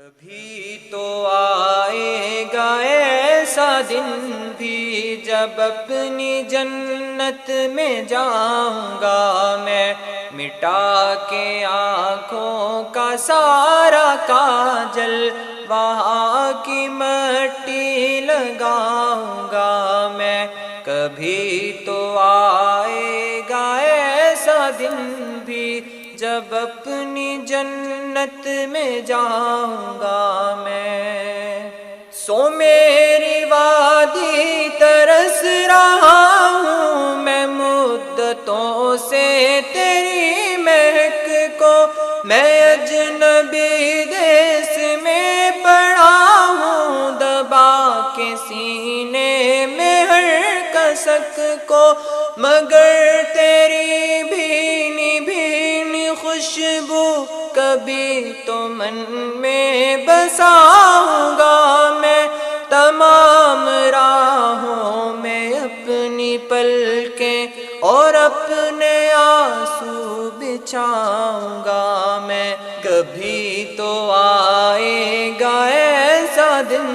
کبھی تو آئے گا ایسا دن بھی جب اپنی جنت میں جاؤں گا میں، مٹا کے آنکھوں کا سارا کاجل وہاں کی مٹی لگاؤں گا میں۔ کبھی تو آئے گا ایسا دن بھی جب اپنی جنت میں جاؤں گا میں۔ سو میری وادی ترس رہا ہوں میں مدتوں سے تیری مہک کو، میں اجنبی دیس میں پڑا ہوں دبا کے سینے میں ہر کسک کو، مگر تیری بھینی بھینی خوشبو کبھی تو من میں بساؤں گا میں۔ تمام راہوں میں اپنی پلکیں اور اپنے آنسو بچھاؤں گا میں۔ کبھی تو آئے گا ایسا دن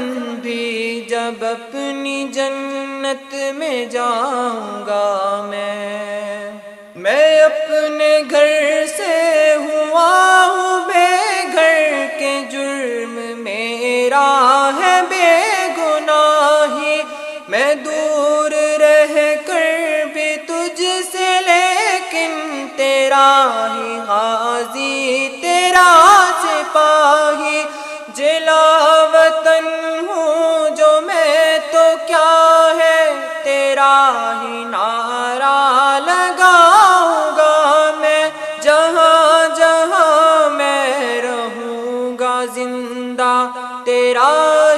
بھی جب اپنی جنت میں جاؤں گا میں اپنے گھر سے ہوا ہوں بے گھر کے، جرم میرا ہے بے گناہی، میں دور رہ کر بھی تجھ سے لیکن تیرا ہی غازی تیرا سپاہی، جلا وطن ہوں جو میں تو کیا ہے تیرا ہی نعرہ لگاؤں گا میں۔ جہاں جہاں میں رہوں گا زندہ تیرا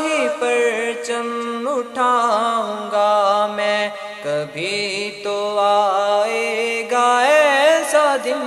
ہی پرچم اٹھاؤں گا میں۔ کبھی تو آئے گا ایسا دن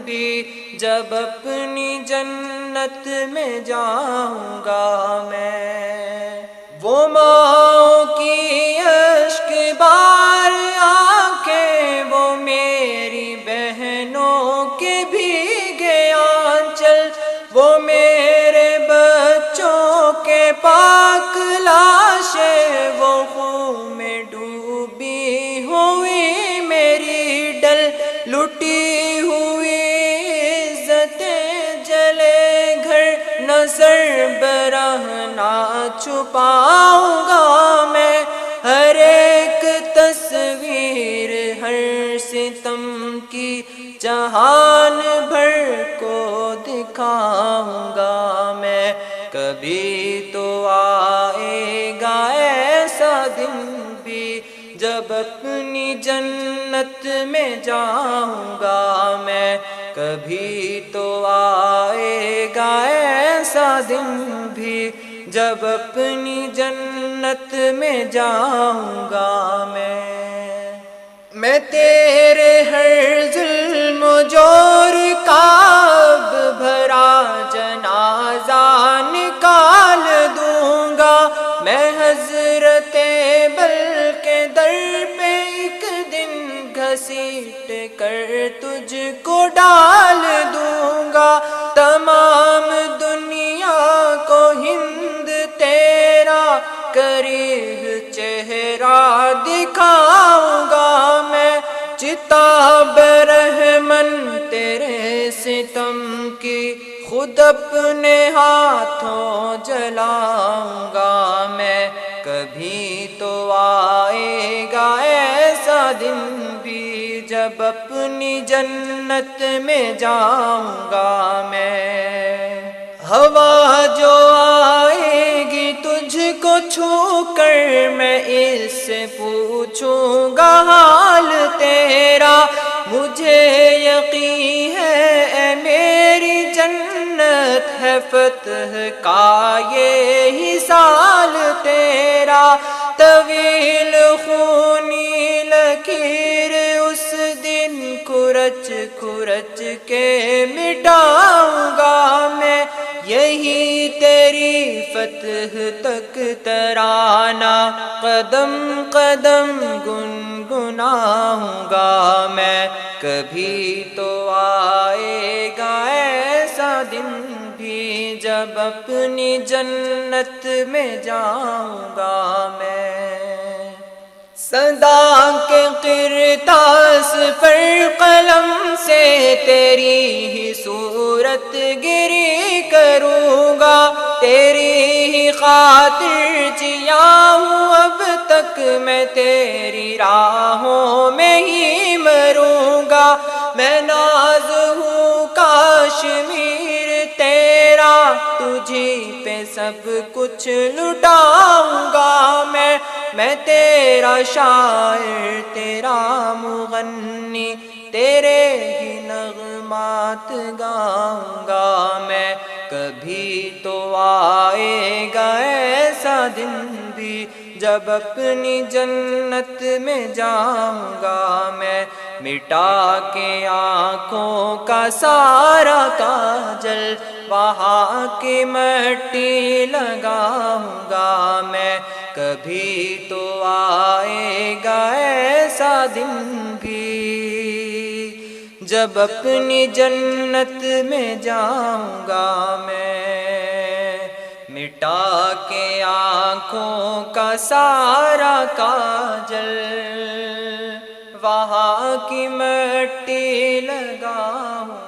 بھی جب اپنی جنت میں جاؤں گا میں۔ وہ ماں کی اشک بار آنکھیں، وہ میری بہنوں کے بھیگے آنچل، وہ میرے بچوں کے پاک لاشیں، وہ خون میں ڈوبی ہوئی میری ڈل لٹی ہوئی عزتیں، جلے گھر نہ سربراہ نہ چھپاؤں گا میں۔ ہر ایک تصویر ہر ستم کی جہان بھر کو دکھاؤں گا میں۔ کبھی تو آئے گا ایسا دن بھی جب اپنی جنت میں جاؤں گا میں۔ کبھی تو آئے گا ایسا دن بھی جب اپنی جنت میں جاؤں گا میں تیرے ہر ظلم و جور کا اب بھرا جنازہ نکال دوں گا میں۔ حضرت بل کے در پہ ایک دن گھسیٹ کر تجھ کو ڈال دوں گا، تمام دنیا کو ہند تیرا کریہ چہرہ دکھاؤں گا میں۔ چتا برہمن تیرے ستم کی خود اپنے ہاتھوں جلاؤں گا میں۔ کبھی تو آئے گا ایسا دن بھی جب اپنی جنت میں جاؤں گا میں۔ ہوا جو آئے گی تجھ کو چھو کر میں اس سے پوچھوں گا حال تیرا، مجھے یقین ہے اے میری جنت ہے فتح کا یہی سال تیرا۔ طویل خونی لکیر اس دن کھرچ کھرچ کے مٹاؤں گا میں، یہی تیری فتح تک ترانہ قدم قدم گنگناؤں گا میں۔ کبھی تو آئے گا ایسا دن بھی جب جب اپنی جنت میں جاؤں گا میں، صدا کے قرطاس پر قلم سے تیری ہی صورت گری کروں گا، تیری ہی خاطر جیا ہوں اب تک میں، تیری راہوں میں ہی مروں گا، میں ناز ہوں کاشمیر تیرا، تجھی پہ سب کچھ لٹاؤں گا میں تیرا شاعر تیرا مغنی، تیرے ہی نغمات گاؤں گا میں، کبھی تو آئے گا ایسا دن بھی جب اپنی جنت میں جاؤں گا میں، مٹا کے آنکھوں کا سارا کاجل وہاں کی مٹی لگاؤں گا میں، کبھی تو آئے گا ایسا دن بھی جب اپنی جنت میں جاؤں گا میں، مٹا کے آنکھوں کا سارا کاجل وہاں کی مٹی لگاؤں